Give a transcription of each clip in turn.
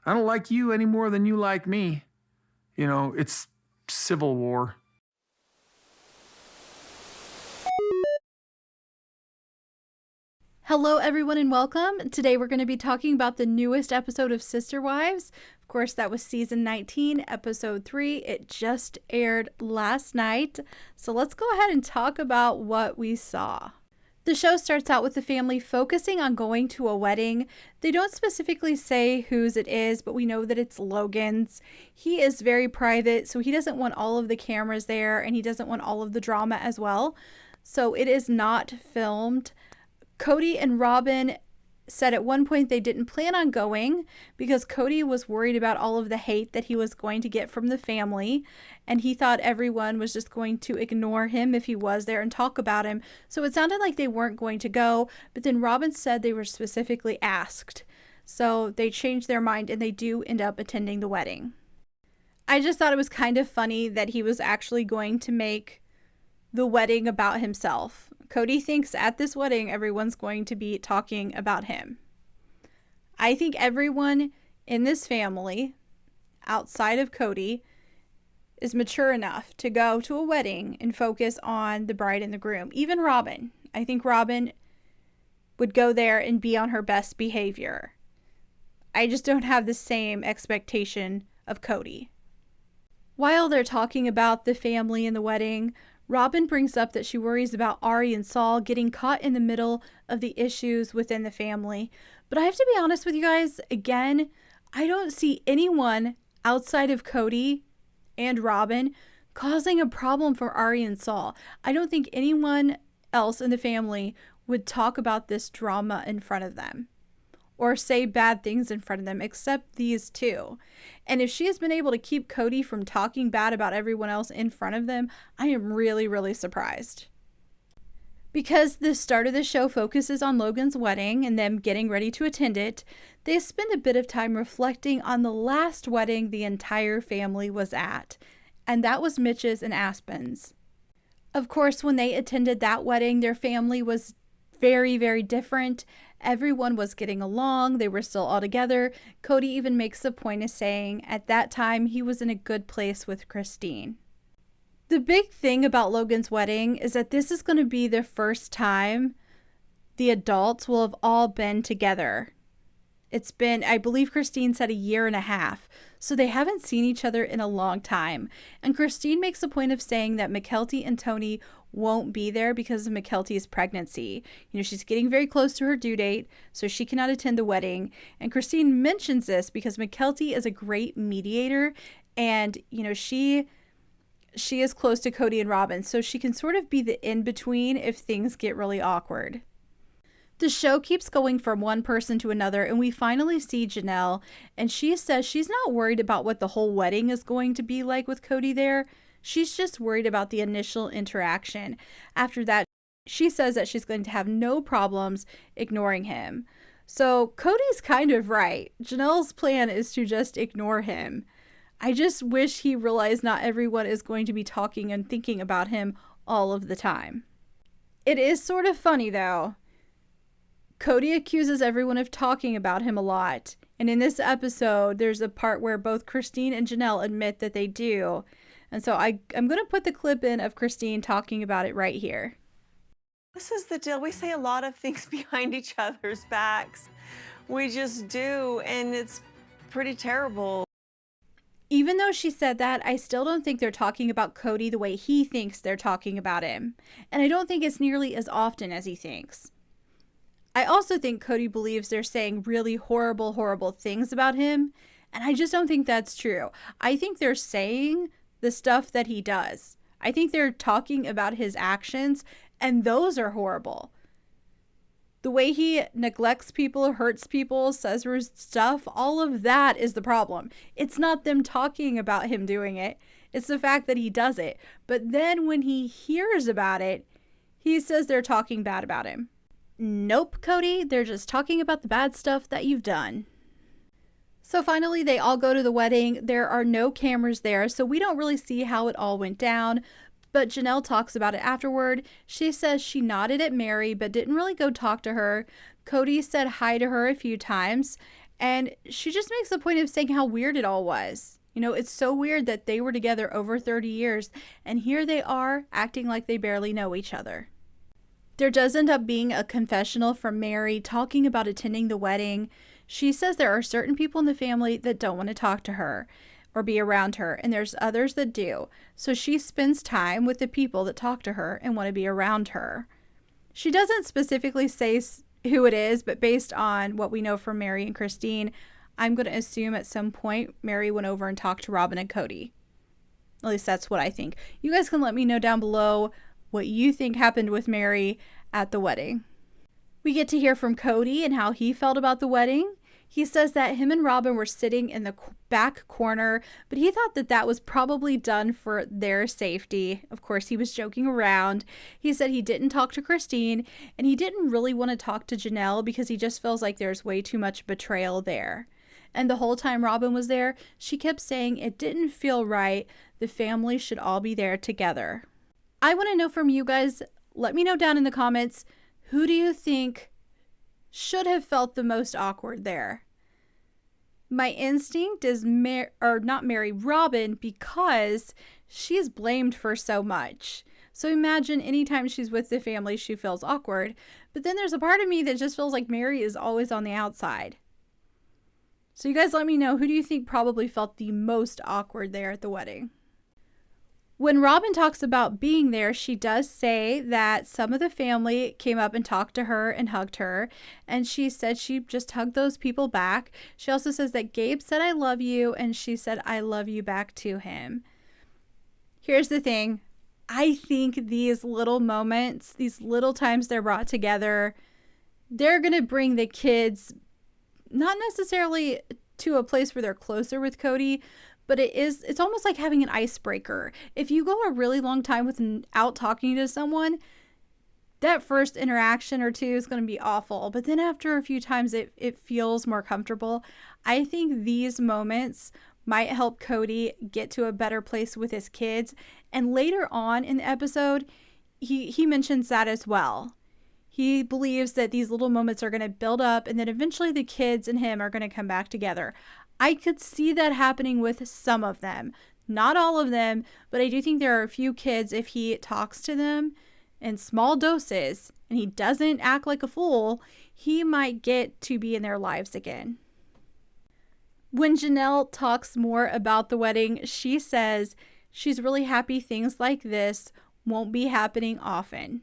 I don't like you any more than you like me. It's civil war. Hello, everyone, and welcome. Today we're going to be talking about the newest episode of Sister Wives. Of course, that was season 19, episode 3. It just aired last night. So let's go ahead and talk about what we saw. The show starts out with the family focusing on going to a wedding. They don't specifically say whose it is, but we know that it's Logan's. He is very private, so he doesn't want all of the cameras there, and he doesn't want all of the drama as well. So it is not filmed. Cody and Robyn said at one point they didn't plan on going because Cody was worried about all of the hate that he was going to get from the family, and he thought everyone was just going to ignore him if he was there and talk about him. So it sounded like they weren't going to go, but then Robyn said they were specifically asked. So they changed their mind and they do end up attending the wedding. I just thought it was kind of funny that he was actually going to make the wedding about himself. Cody thinks at this wedding everyone's going to be talking about him. I think everyone in this family, outside of Cody, is mature enough to go to a wedding and focus on the bride and the groom. Even Robyn. I think Robyn would go there and be on her best behavior. I just don't have the same expectation of Cody. While they're talking about the family and the wedding, Robyn brings up that she worries about Ari and Saul getting caught in the middle of the issues within the family. But I have to be honest with you guys, again, I don't see anyone outside of Cody and Robyn causing a problem for Ari and Saul. I don't think anyone else in the family would talk about this drama in front of them or say bad things in front of them except these two. And if she has been able to keep Cody from talking bad about everyone else in front of them, I am really, really surprised. Because the start of the show focuses on Logan's wedding and them getting ready to attend it, they spend a bit of time reflecting on the last wedding the entire family was at, and that was Mitch's and Aspen's. Of course, when they attended that wedding, their family was very, very different. Everyone was getting along. They were still all together. Cody even makes a point of saying at that time he was in a good place with Christine. The big thing about Logan's wedding is that this is going to be the first time the adults will have all been together. It's been, I believe Christine said, 1.5 years. So they haven't seen each other in a long time. And Christine makes a point of saying that Mykelti and Tony won't be there because of Mykelti's pregnancy. She's getting very close to her due date, so she cannot attend the wedding. And Christine mentions this because Mykelti is a great mediator, and she is close to Cody and Robyn, so she can sort of be the in-between if things get really awkward. The show keeps going from one person to another, and we finally see Janelle, and she says she's not worried about what the whole wedding is going to be like with Cody there. She's just worried about the initial interaction. After that, she says that she's going to have no problems ignoring him. So Cody's kind of right. Janelle's plan is to just ignore him. I just wish he realized not everyone is going to be talking and thinking about him all of the time. It is sort of funny, though. Cody accuses everyone of talking about him a lot. And in this episode, there's a part where both Christine and Janelle admit that they do. And so I'm going to put the clip in of Christine talking about it right here. This is the deal. We say a lot of things behind each other's backs. We just do, and it's pretty terrible. Even though she said that, I still don't think they're talking about Cody the way he thinks they're talking about him. And I don't think it's nearly as often as he thinks. I also think Cody believes they're saying really horrible, horrible things about him. And I just don't think that's true. I think they're saying the stuff that he does. I think they're talking about his actions, and those are horrible. The way he neglects people, hurts people, says rude stuff, all of that is the problem. It's not them talking about him doing it. It's the fact that he does it. But then when he hears about it, he says they're talking bad about him. Nope, Cody, they're just talking about the bad stuff that you've done. So finally, they all go to the wedding. There are no cameras there, so we don't really see how it all went down. But Janelle talks about it afterward. She says she nodded at Mary, but didn't really go talk to her. Cody said hi to her a few times, And she just makes the point of saying how weird it all was. You know, it's so weird that they were together over 30 years, and here they are acting like they barely know each other. There does end up being a confessional from Mary talking about attending the wedding. She says there are certain people in the family that don't want to talk to her or be around her, and there's others that do. So she spends time with the people that talk to her and want to be around her. She doesn't specifically say who it is, but based on what we know from Mary and Christine, I'm going to assume at some point Mary went over and talked to Robyn and Cody. At least that's what I think. You guys can let me know down below what you think happened with Mary at the wedding. We get to hear from Cody and how he felt about the wedding. He says that him and Robyn were sitting in the back corner, but he thought that that was probably done for their safety. Of course, he was joking around. He said he didn't talk to Christine, and he didn't really want to talk to Janelle because he just feels like there's way too much betrayal there. And the whole time Robyn was there, she kept saying it didn't feel right. The family should all be there together. I want to know from you guys, let me know down in the comments, who do you think should have felt the most awkward there? My instinct is not marry Robyn because she's blamed for so much. So imagine anytime she's with the family, she feels awkward. But then there's a part of me that just feels like Mary is always on the outside. So you guys let me know, who do you think probably felt the most awkward there at the wedding? When Robyn talks about being there, she does say that some of the family came up and talked to her and hugged her. And she said she just hugged those people back. She also says that Gabe said, "I love you." And she said, "I love you" back to him. Here's the thing. I think these little moments, these little times they're brought together, they're going to bring the kids not necessarily to a place where they're closer with Cody, but it's almost like having an icebreaker. If you go a really long time without talking to someone, that first interaction or two is going to be awful. But then after a few times, it feels more comfortable. I think these moments might help Cody get to a better place with his kids. And later on in the episode, he mentions that as well. He believes that these little moments are going to build up and then eventually the kids and him are going to come back together. I could see that happening with some of them. Not all of them, but I do think there are a few kids, if he talks to them in small doses and he doesn't act like a fool, he might get to be in their lives again. When Janelle talks more about the wedding, she says she's really happy things like this won't be happening often.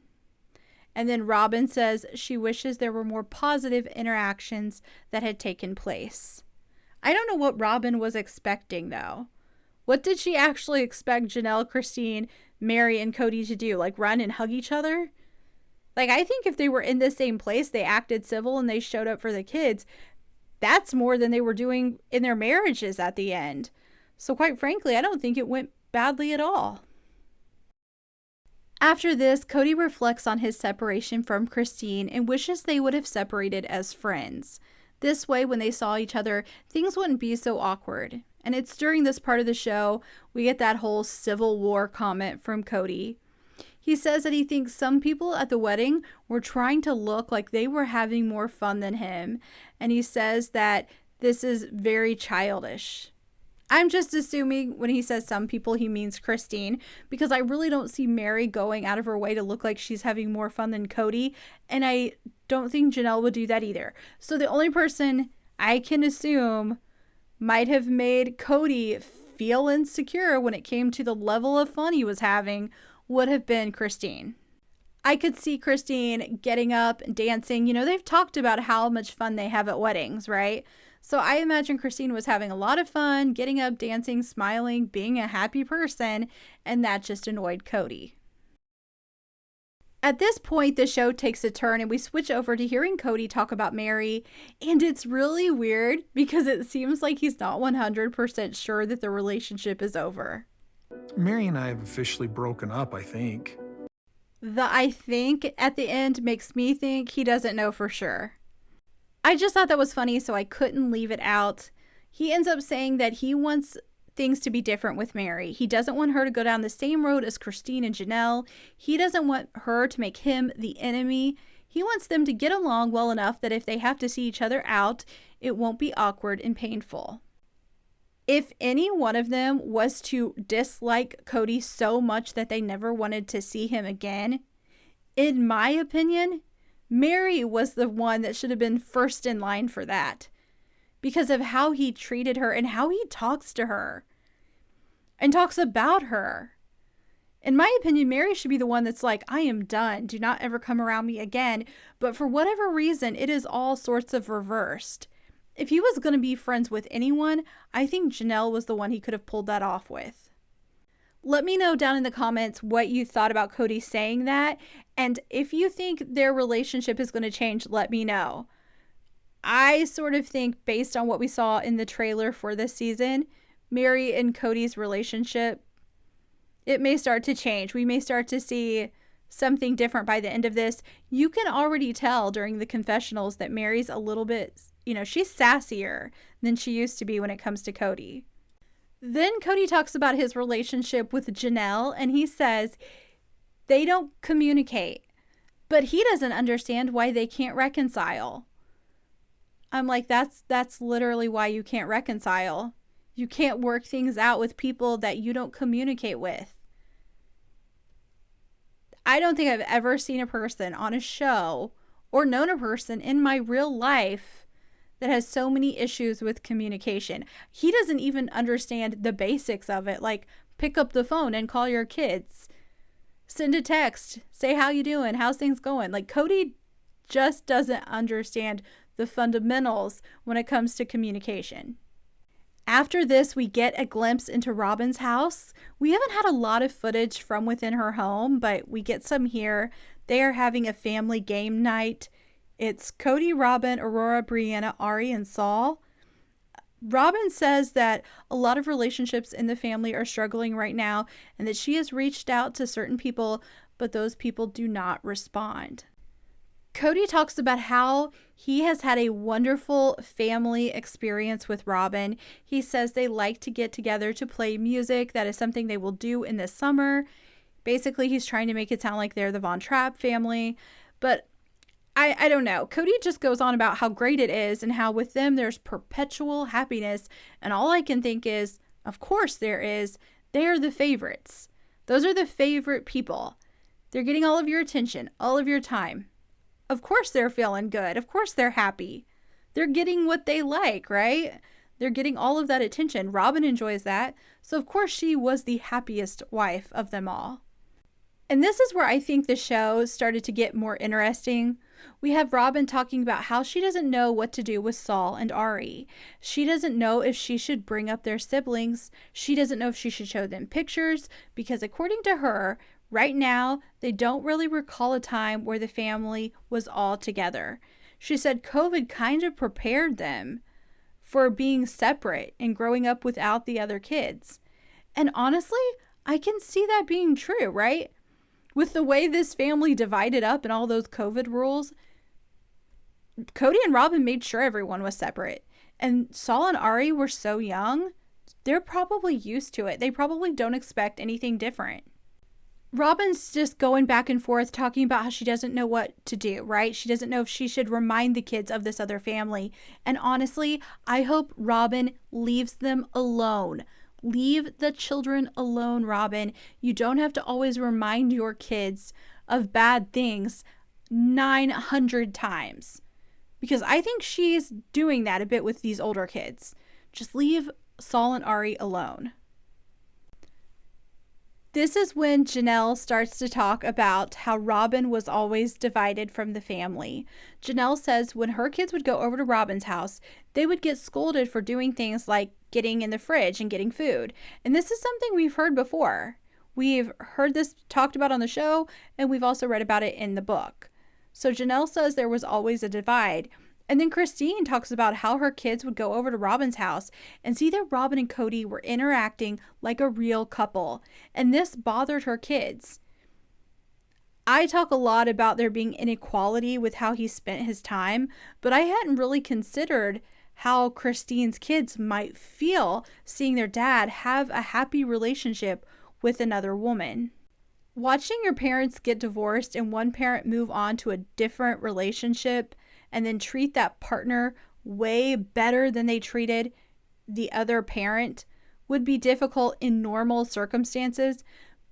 And then Robyn says she wishes there were more positive interactions that had taken place. I don't know what Robyn was expecting, though. What did she actually expect Janelle, Christine, Mary, and Cody to do? Like run and hug each other? Like, I think if they were in the same place, they acted civil and they showed up for the kids, that's more than they were doing in their marriages at the end. So quite frankly, I don't think it went badly at all. After this, Cody reflects on his separation from Christine and wishes they would have separated as friends. This way, when they saw each other, things wouldn't be so awkward. And it's during this part of the show we get that whole Civil War comment from Cody. He says that he thinks some people at the wedding were trying to look like they were having more fun than him. And he says that this is very childish. I'm just assuming when he says some people, he means Christine, because I really don't see Mary going out of her way to look like she's having more fun than Cody. And I don't think Janelle would do that either. So the only person I can assume might have made Cody feel insecure when it came to the level of fun he was having would have been Christine. I could see Christine getting up and dancing. You know, they've talked about how much fun they have at weddings, right? So I imagine Christine was having a lot of fun, getting up, dancing, smiling, being a happy person, and that just annoyed Cody. At this point, the show takes a turn and we switch over to hearing Cody talk about Mary, and it's really weird because it seems like he's not 100% sure that the relationship is over. Mary and I have officially broken up, I think. The "I think" at the end makes me think he doesn't know for sure. I just thought that was funny, so I couldn't leave it out. He ends up saying that he wants things to be different with Mary. He doesn't want her to go down the same road as Christine and Janelle. He doesn't want her to make him the enemy. He wants them to get along well enough that if they have to see each other out, it won't be awkward and painful. If any one of them was to dislike Cody so much that they never wanted to see him again, in my opinion, Mary was the one that should have been first in line for that, because of how he treated her and how he talks to her and talks about her. In my opinion, Mary should be the one that's like, I am done. Do not ever come around me again. But for whatever reason, it is all sorts of reversed. If he was going to be friends with anyone, I think Janelle was the one he could have pulled that off with. Let me know down in the comments what you thought about Cody saying that. And if you think their relationship is going to change, let me know. I sort of think, based on what we saw in the trailer for this season, Mary and Cody's relationship, it may start to change. We may start to see something different by the end of this. You can already tell during the confessionals that Mary's a little bit, she's sassier than she used to be when it comes to Cody. Then Cody talks about his relationship with Janelle, and he says they don't communicate, but he doesn't understand why they can't reconcile. I'm like, that's literally why you can't reconcile. You can't work things out with people that you don't communicate with. I don't think I've ever seen a person on a show or known a person in my real life that has so many issues with communication. He doesn't even understand the basics of it, like pick up the phone and call your kids, send a text, say how you doing, how's things going. Like, Cody just doesn't understand the fundamentals when it comes to communication. After this, we get a glimpse into Robyn's house. We haven't had a lot of footage from within her home, but we get some here. They are having a family game night. It's Cody, Robyn, Aurora, Brianna, Ari, and Saul. Robyn says that a lot of relationships in the family are struggling right now, and that she has reached out to certain people, but those people do not respond. Cody talks about how he has had a wonderful family experience with Robyn. He says they like to get together to play music. That is something they will do in the summer. Basically, he's trying to make it sound like they're the Von Trapp family. But I don't know. Cody just goes on about how great it is and how with them there's perpetual happiness. And all I can think is, of course there is. They're the favorites. Those are the favorite people. They're getting all of your attention, all of your time. Of course they're feeling good. Of course they're happy. They're getting what they like, right? They're getting all of that attention. Robyn enjoys that. So of course she was the happiest wife of them all. And this is where I think the show started to get more interesting. We have Robyn talking about how she doesn't know what to do with Saul and Ari. She doesn't know if she should bring up their siblings. She doesn't know if she should show them pictures because according to her, right now, they don't really recall a time where the family was all together. She said COVID kind of prepared them for being separate and growing up without the other kids. And honestly, I can see that being true, right? With the way this family divided up and all those COVID rules, Cody and Robyn made sure everyone was separate. And Saul and Ari were so young, they're probably used to it. They probably don't expect anything different. Robyn's just going back and forth talking about how she doesn't know what to do, right? She doesn't know if she should remind the kids of this other family. And honestly, I hope Robyn leaves them alone. Leave the children alone, Robyn. You don't have to always remind your kids of bad things 900 times. Because I think she's doing that a bit with these older kids. Just leave Saul and Ari alone. This is when Janelle starts to talk about how Robyn was always divided from the family. Janelle says when her kids would go over to Robyn's house, they would get scolded for doing things like getting in the fridge and getting food. And this is something we've heard before. We've heard this talked about on the show, and we've also read about it in the book. So Janelle says there was always a divide. And then Christine talks about how her kids would go over to Robyn's house and see that Robyn and Cody were interacting like a real couple. And this bothered her kids. I talk a lot about there being inequality with how he spent his time, but I hadn't really considered how Christine's kids might feel seeing their dad have a happy relationship with another woman. Watching your parents get divorced and one parent move on to a different relationship and then treat that partner way better than they treated the other parent would be difficult in normal circumstances,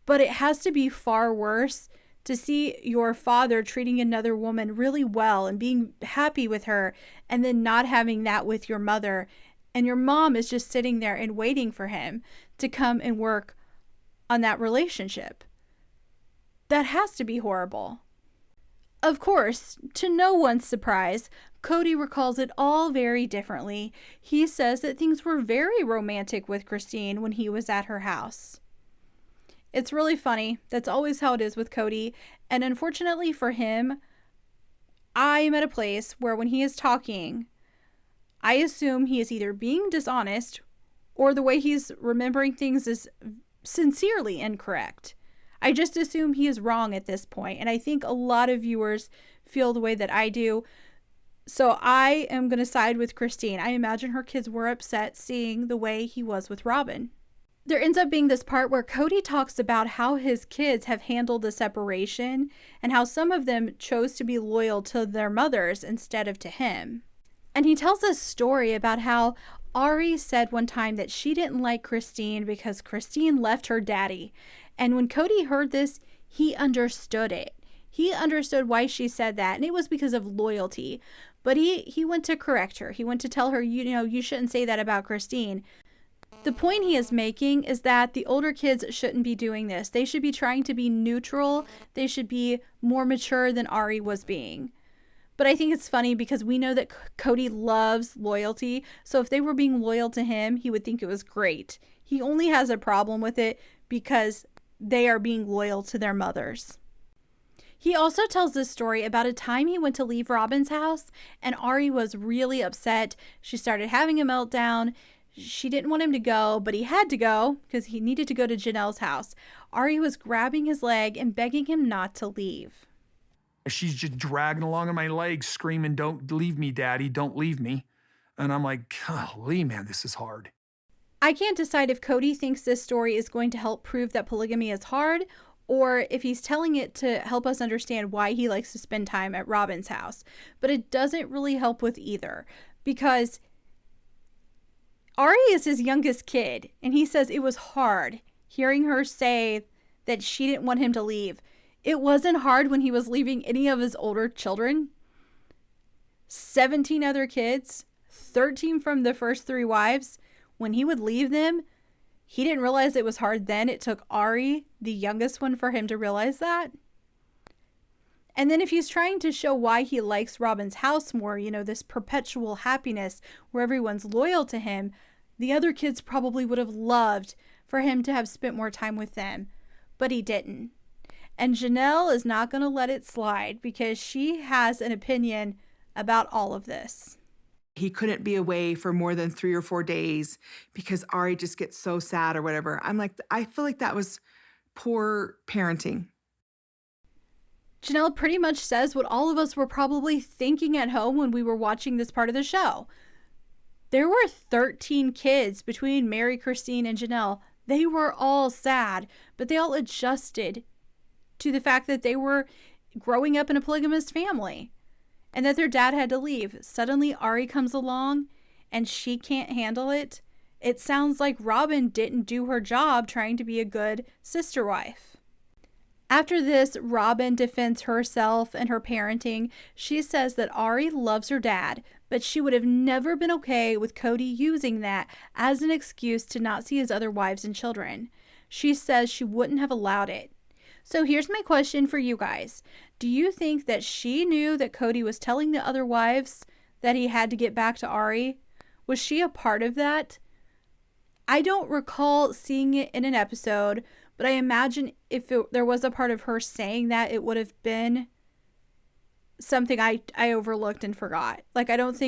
but it has to be far worse to see your father treating another woman really well and being happy with her, and then not having that with your mother, and your mom is just sitting there and waiting for him to come and work on that relationship. That has to be horrible. Of course, to no one's surprise, Cody recalls it all very differently. He says that things were very romantic with Christine when he was at her house. It's really funny. That's always how it is with Cody. And unfortunately for him, I am at a place where when he is talking, I assume he is either being dishonest or the way he's remembering things is sincerely incorrect. I just assume he is wrong at this point, and I think a lot of viewers feel the way that I do. So I am going to side with Christine. I imagine her kids were upset seeing the way he was with Robyn. There ends up being this part where Cody talks about how his kids have handled the separation and how some of them chose to be loyal to their mothers instead of to him. And he tells this story about how Ari said one time that she didn't like Christine because Christine left her daddy. And when Cody heard this, he understood it. He understood why she said that, and it was because of loyalty. But he went to correct her. He went to tell her, you shouldn't say that about Christine. The point he is making is that the older kids shouldn't be doing this. They should be trying to be neutral. They should be more mature than Ari was being. But I think it's funny because we know that Cody loves loyalty. So if they were being loyal to him, he would think it was great. He only has a problem with it because they are being loyal to their mothers. He also tells this story about a time he went to leave Robyn's house and Ari was really upset. She started having a meltdown. She didn't want him to go, but he had to go because he needed to go to Janelle's house. Ari was grabbing his leg and begging him not to leave. She's just dragging along on my legs, screaming, "Don't leave me, Daddy, don't leave me." And I'm like, golly, man, this is hard. I can't decide if Cody thinks this story is going to help prove that polygamy is hard, or if he's telling it to help us understand why he likes to spend time at Robyn's house. But it doesn't really help with either, because Ari is his youngest kid, and he says it was hard hearing her say that she didn't want him to leave. It wasn't hard when he was leaving any of his older children. 17 other kids, 13 from the first 3 wives. When he would leave them, he didn't realize it was hard then. It took Ari, the youngest one, for him to realize that. And then if he's trying to show why he likes Robyn's house more, this perpetual happiness where everyone's loyal to him, the other kids probably would have loved for him to have spent more time with them, but he didn't. And Janelle is not going to let it slide because she has an opinion about all of this. He couldn't be away for more than 3 or 4 days because Ari just gets so sad or whatever. I'm like, I feel like that was poor parenting. Janelle pretty much says what all of us were probably thinking at home when we were watching this part of the show. There were 13 kids between Mary, Christine, and Janelle. They were all sad, but they all adjusted to the fact that they were growing up in a polygamous family and that their dad had to leave. Suddenly Ari comes along and she can't handle it. It sounds like Robyn didn't do her job trying to be a good sister wife. After this, Robyn defends herself and her parenting. She says that Ari loves her dad, but she would have never been okay with Cody using that as an excuse to not see his other wives and children. She says she wouldn't have allowed it. So here's my question for you guys. Do you think that she knew that Cody was telling the other wives that he had to get back to Ari? Was she a part of that? I don't recall seeing it in an episode, but I imagine if there was a part of her saying that, it would have been something I overlooked and forgot. Like, I don't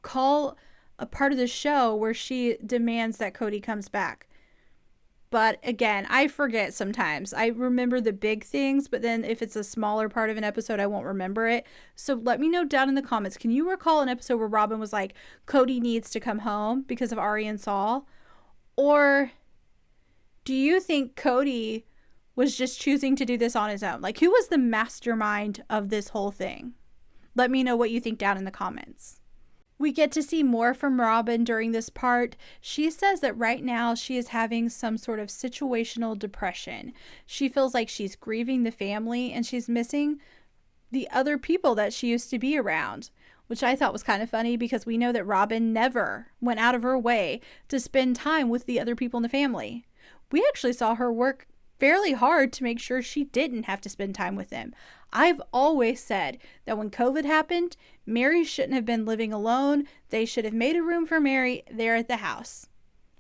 recall a part of the show where she demands that Cody comes back. But again, I forget sometimes. I remember the big things, but then if it's a smaller part of an episode, I won't remember it. So let me know down in the comments. Can you recall an episode where Robyn was like, Cody needs to come home because of Ari and Saul? Or do you think Cody was just choosing to do this on his own? Like, who was the mastermind of this whole thing? Let me know what you think down in the comments. We get to see more from Robyn during this part. She says that right now she is having some sort of situational depression. She feels like she's grieving the family and she's missing the other people that she used to be around, which I thought was kind of funny because we know that Robyn never went out of her way to spend time with the other people in the family. We actually saw her work fairly hard to make sure she didn't have to spend time with them. I've always said that when COVID happened, Mary shouldn't have been living alone. They should have made a room for Mary there at the house.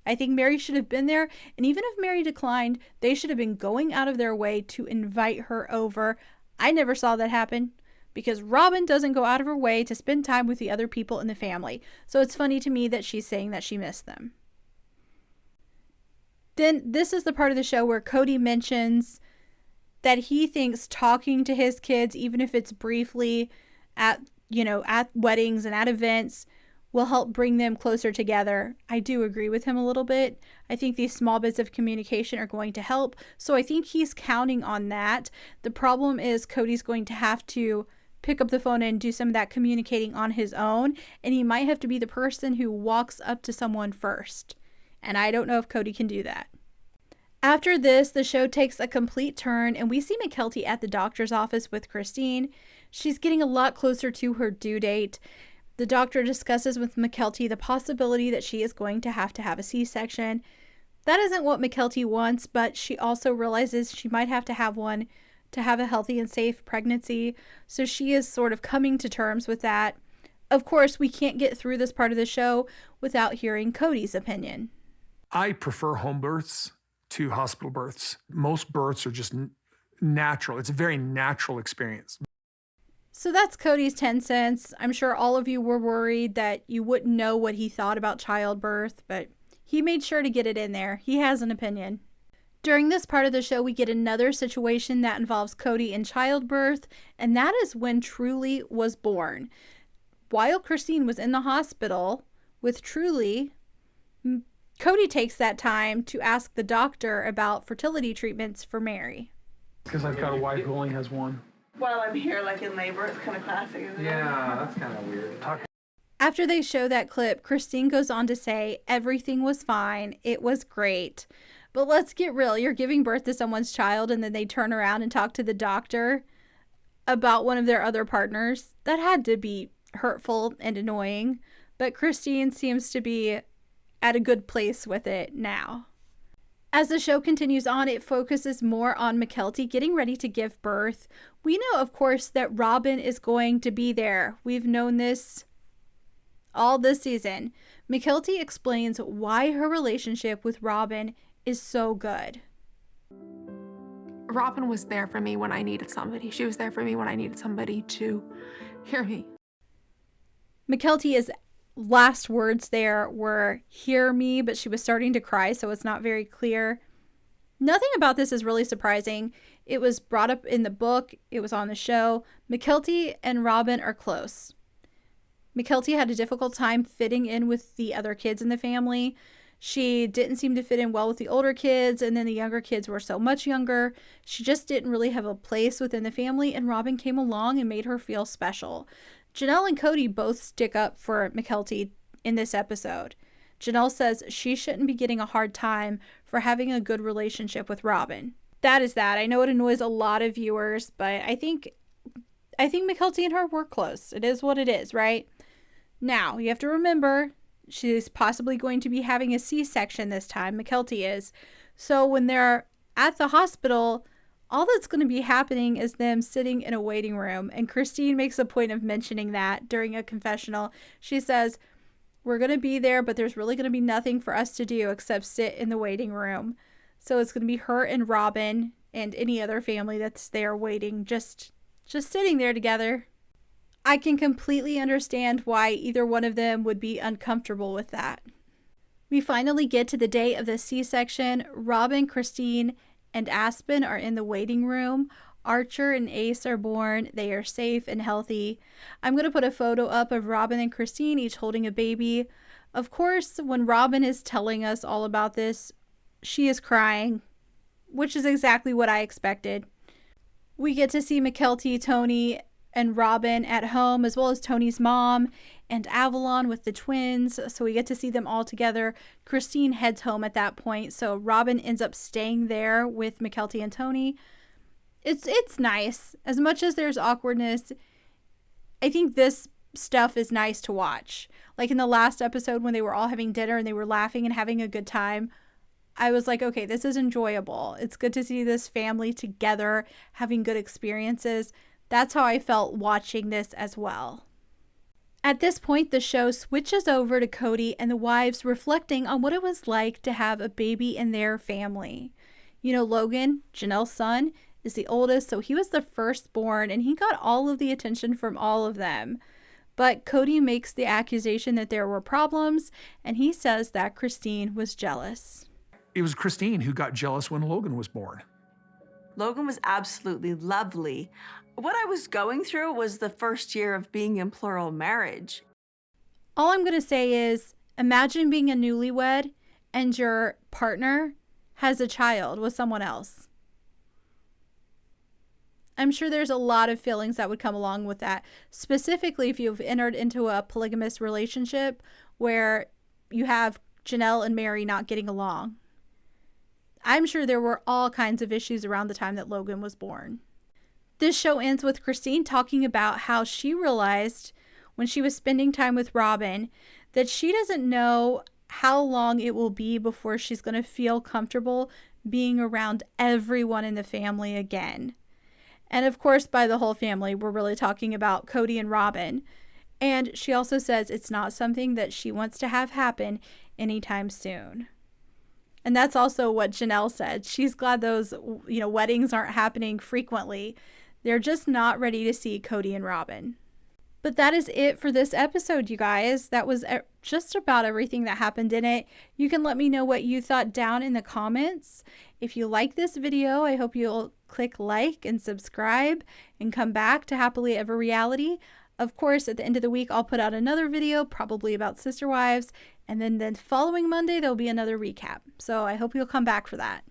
I think Mary should have been there, and even if Mary declined, they should have been going out of their way to invite her over. I never saw that happen because Robyn doesn't go out of her way to spend time with the other people in the family. So it's funny to me that she's saying that she missed them. Then this is the part of the show where Cody mentions that he thinks talking to his kids, even if it's briefly at weddings and at events, will help bring them closer together. I do agree with him a little bit. I think these small bits of communication are going to help. So I think he's counting on that. The problem is Cody's going to have to pick up the phone and do some of that communicating on his own. And he might have to be the person who walks up to someone first. And I don't know if Cody can do that. After this, the show takes a complete turn and we see Mykelti at the doctor's office with Christine. She's getting a lot closer to her due date. The doctor discusses with Mykelti the possibility that she is going to have a C-section. That isn't what Mykelti wants, but she also realizes she might have to have one to have a healthy and safe pregnancy. So she is sort of coming to terms with that. Of course, we can't get through this part of the show without hearing Cody's opinion. I prefer home births to hospital births. Most births are just natural. It's a very natural experience. So that's Cody's 10 cents. I'm sure all of you were worried that you wouldn't know what he thought about childbirth, but he made sure to get it in there. He has an opinion. During this part of the show, we get another situation that involves Cody in childbirth, and that is when Truly was born. While Christine was in the hospital with Truly, Cody takes that time to ask the doctor about fertility treatments for Mary. Because I've got a wife who only has one. While I'm here, like in labor, it's kind of classic, isn't it? Yeah, that's kind of weird. After they show that clip, Christine goes on to say everything was fine. It was great. But let's get real. You're giving birth to someone's child and then they turn around and talk to the doctor about one of their other partners. That had to be hurtful and annoying. But Christine seems to be at a good place with it now. As the show continues on, it focuses more on Mykelti getting ready to give birth. We know, of course, that Robyn is going to be there. We've known this all this season. Mykelti explains why her relationship with Robyn is so good. Robyn was there for me when I needed somebody. She was there for me when I needed somebody to hear me. Mykelti's last words there were "hear me," but she was starting to cry, so it's not very clear. Nothing about this is really surprising. It was brought up in the book. It was on the show. Mykelti and Robyn are close. Mykelti had a difficult time fitting in with the other kids in the family. She didn't seem to fit in well with the older kids, and then the younger kids were so much younger. She just didn't really have a place within the family, and Robyn came along and made her feel special. Janelle and Cody both stick up for Mykelti in this episode. Janelle says she shouldn't be getting a hard time for having a good relationship with Robyn. That is that. I know it annoys a lot of viewers, but I think Mykelti and her were close. It is what it is, right? Now, you have to remember, she's possibly going to be having a C-section this time. Mykelti is. So when they're at the hospital, all that's going to be happening is them sitting in a waiting room. And Christine makes a point of mentioning that during a confessional. She says, we're going to be there, but there's really going to be nothing for us to do except sit in the waiting room. So it's going to be her and Robyn and any other family that's there waiting, just sitting there together. I can completely understand why either one of them would be uncomfortable with that. We finally get to the day of the C-section. Robyn, Christine, and Aspen are in the waiting room. Archer and Ace are born. They are safe and healthy. I'm going to put a photo up of Robyn and Christine, each holding a baby. Of course, when Robyn is telling us all about this, she is crying. which is exactly what I expected. We get to see Mykelti, Tony, and Robyn at home, as well as Tony's mom and Avalon with the twins. So we get to see them all together. Christine heads home at that point, so Robyn ends up staying there with Mykelti and Tony. It's nice. As much as there's awkwardness, I think this stuff is nice to watch. Like in the last episode when they were all having dinner and they were laughing and having a good time, I was like, okay, this is enjoyable. It's good to see this family together having good experiences. That's how I felt watching this as well. At this point, the show switches over to Cody and the wives reflecting on what it was like to have a baby in their family. You know, Logan, Janelle's son, is the oldest, so he was the firstborn, and he got all of the attention from all of them. But Cody makes the accusation that there were problems, and he says that Christine was jealous. It was Christine who got jealous when Logan was born. Logan was absolutely lovely. What I was going through was the first year of being in plural marriage. All I'm going to say is, imagine being a newlywed and your partner has a child with someone else. I'm sure there's a lot of feelings that would come along with that, specifically if you've entered into a polygamous relationship where you have Janelle and Mary not getting along. I'm sure there were all kinds of issues around the time that Logan was born. This show ends with Christine talking about how she realized when she was spending time with Robyn that she doesn't know how long it will be before she's going to feel comfortable being around everyone in the family again. And of course, by the whole family, we're really talking about Cody and Robyn. And she also says it's not something that she wants to have happen anytime soon. And that's also what Janelle said. She's glad those, weddings aren't happening frequently. They're just not ready to see Cody and Robyn. But that is it for this episode, you guys. That was just about everything that happened in it. You can let me know what you thought down in the comments. If you like this video, I hope you'll click like and subscribe and come back to Happily Ever Reality. Of course, at the end of the week, I'll put out another video, probably about Sister Wives. And then the following Monday, there'll be another recap. So I hope you'll come back for that.